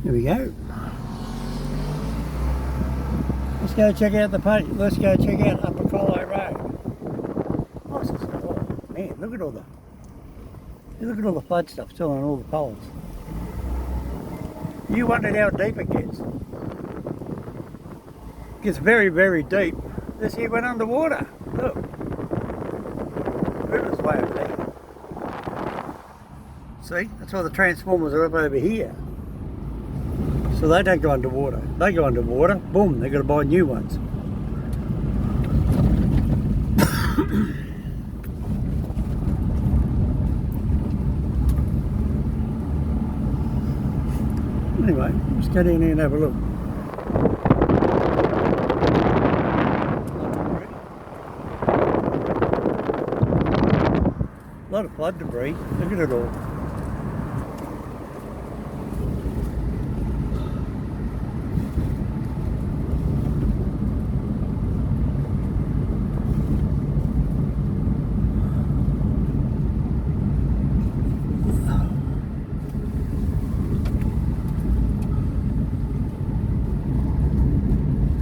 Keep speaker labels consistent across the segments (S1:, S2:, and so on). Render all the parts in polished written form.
S1: Here we go. Let's go check out let's go check out Upper Colo Road. Oh, man, look at all the flood stuff still on all the poles. You wondered how deep it gets. It gets very, very deep. This here went underwater. Look. River's way up there. See, that's why the transformers are up over here. So they don't go underwater. They go underwater, boom, they've got to buy new ones. Anyway, let's go down here and have a look. A lot of flood debris. Look at it all.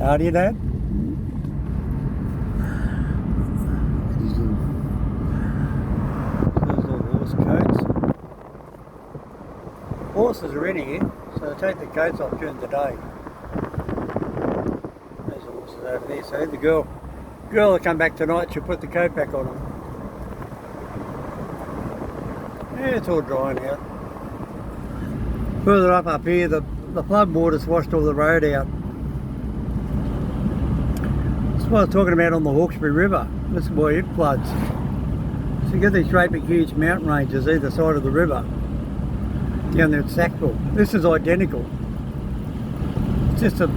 S1: How do you, Dad? Those little horse coats. Horses are in here, so they take the coats off during the day. There's the horses over there. So the girl will come back tonight, she'll put the coat back on them. Yeah, it's all drying out. Further up here, the flood water's washed all the road out. That's what I was talking about on the Hawkesbury River. This is why it floods. So you get these great big huge mountain ranges either side of the river. Down there at Sackville. This is identical. It's just a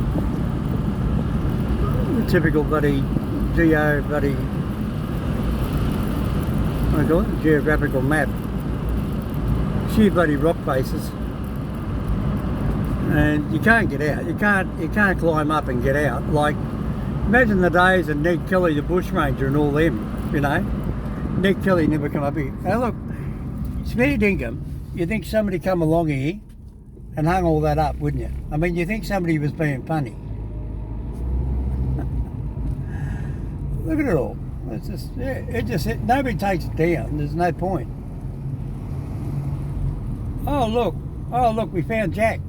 S1: typical bloody what do I call it? Geographical map. Sheer bloody rock faces. And you can't get out. You can't climb up and get out. Like, imagine the days of Ned Kelly, the bushranger, and all them, you know. Ned Kelly never come up here. Now look, it's fair dinkum. You think somebody come along here and hung all that up, wouldn't you? I mean, you think somebody was being funny. Look at it all. It's just, yeah, nobody takes it down. There's no point. Oh look, we found Jack.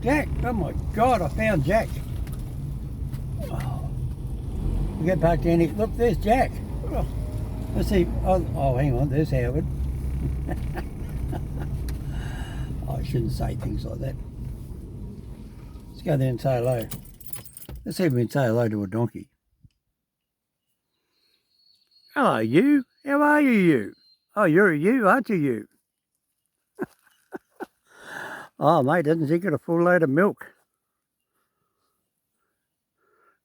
S1: Jack, oh my God, I found Jack. Oh, we get back down here. Look, there's Jack. Oh, let's see. Oh, hang on, there's Howard. I shouldn't say things like that. Let's go there and say hello. Let's see if we can say hello to a donkey. Hello, you. How are you, you? Oh, you're a you, aren't you, you? Oh, mate, doesn't he got a full load of milk?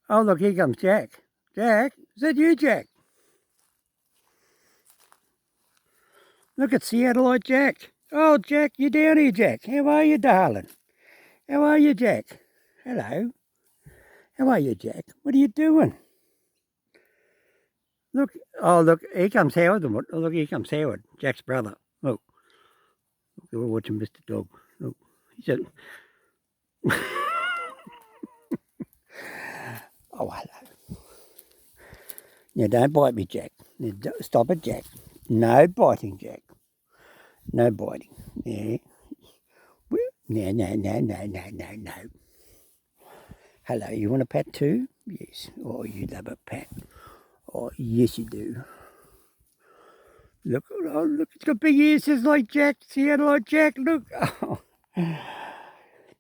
S1: Oh, look, here comes Jack. Jack? Is that you, Jack? Look at Seattleite Jack. Oh, Jack, you down here, Jack. How are you, darling? How are you, Jack? Hello. How are you, Jack? What are you doing? Look, oh, look, here comes Howard. Oh, look, here comes Howard, Jack's brother. Look, we're watching Mr. Dog. Look, he said, oh, hello. Now, don't bite me, Jack. Now, stop it, Jack. No biting, Jack. No biting. Yeah. No. Hello, you want a pat too? Yes. Oh, you love a pat. Oh, yes, you do. Look, oh, look, it's got big ears just like Jack. See how like Jack? Look. Oh.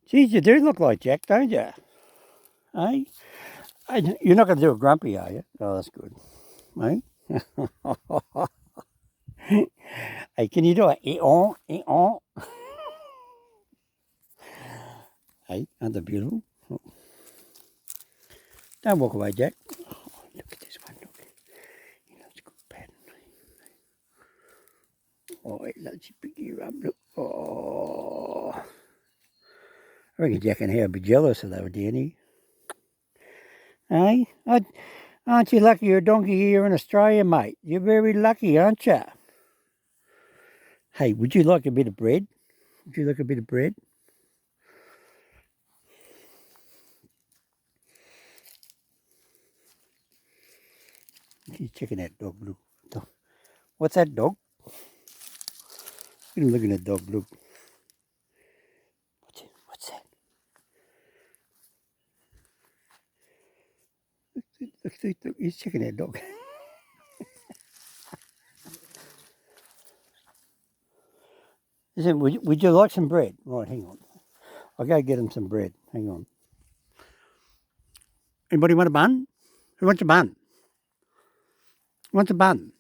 S1: Geez, you do look like Jack, don't you? Hey? You're not going to do a grumpy, are you? Oh, that's good. Hey? Hey, can you do a eh-on, eh-on? Hey, aren't they beautiful? Oh. Don't walk away, Jack. Oh, look at this one, look. He loves a good pat. Oh, he loves your big ear up, look. Oh. I reckon Jack and Howard would be jealous if they were down here. Hey? Aren't you lucky you're a donkey here in Australia, mate? You're very lucky, aren't you? Hey, would you like a bit of bread? Would you like a bit of bread? He's checking that dog, look. What's that, dog? Look at him looking at that dog, look. What's that? Look, he's checking that dog. Listen, would you like some bread? Right, hang on. I'll go get him some bread. Hang on. Anybody want a bun? Who wants a bun? Who wants a bun?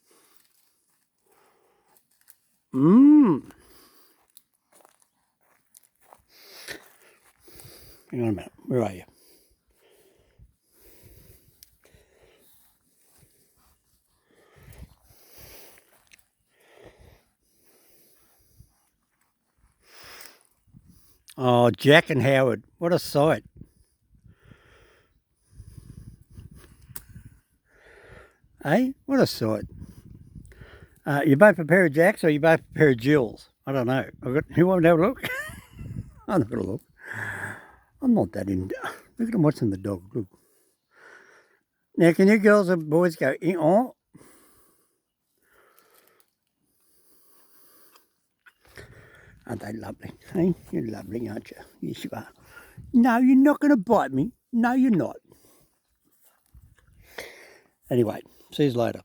S1: Mmm. Hang on a minute. Where are you? Oh, Jack and Howard. What a sight. Hey, what a sight. You both a pair of Jacks or you both a pair of Jills? I don't know. Who wants to have a look? I'm not going to look. I'm not that in. Look at them watching the dog. Look. Now, can you girls and boys go, oh? Aren't they lovely? Hey, you're lovely, aren't you? Yes, you are. No, you're not going to bite me. No, you're not. Anyway, see you later.